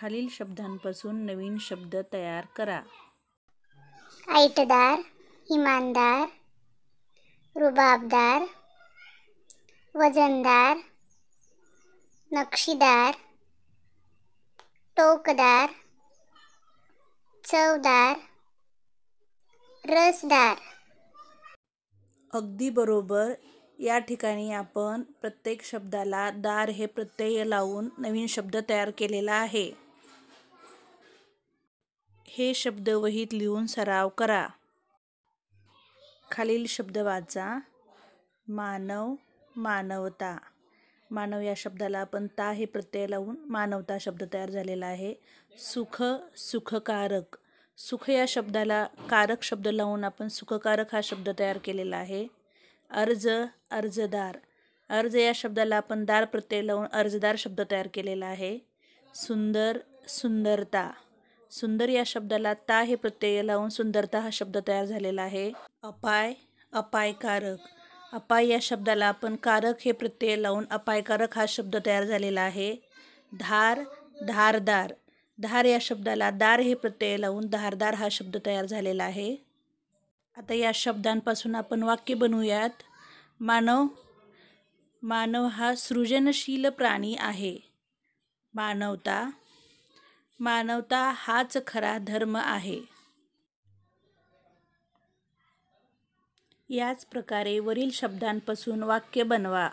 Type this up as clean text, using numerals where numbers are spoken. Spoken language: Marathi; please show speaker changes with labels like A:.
A: खालील शब्दांपासून नवीन शब्द तयार करा.
B: ऐटदार, इमानदार, रुबाबदार, वजनदार, नक्षीदार, टोकदार, चवदार, रसदार.
A: अगदी बरोबर. या ठिकाणी आपण प्रत्येक शब्दाला दार हे प्रत्यय लावून नवीन शब्द तयार केलेला आहे. हे शब्द वहीत लिहून सराव करा. खालील शब्द वाचा. मानव, मानवता. मानव या शब्दाला आपण ता हे प्रत्यय लावून मानवता शब्द तयार झालेला आहे. सुख, सुखकारक. सुख या शब्दाला कारक शब्द लावून आपण सुखकारक हा शब्द तयार केलेला आहे. अर्ज, अर्जदार. अर्ज या शब्दाला आपण दार प्रत्यय लावून अर्जदार शब्द तयार केलेला आहे. सुंदर, सुंदरता. सुंदर या शब्दाला ता हे प्रत्यय लावून सुंदरता हा शब्द तयार झालेला आहे. अपाय, अपायकारक. अपाय या शब्दाला आपण कारक हे प्रत्यय लावून अपायकारक हा शब्द तयार झालेला आहे. धार, धारदार. धार या शब्दाला दार हे प्रत्यय लावून धारदार हा शब्द तयार झालेला आहे. आता या शब्दांपासून आपण वाक्य बनवूयात. मानव, मानव हा सृजनशील प्राणी आहे. मानवता, मानवता हाच खरा धर्म आहे. याच प्रकारे वरील शब्दांपासून वाक्य बनवा.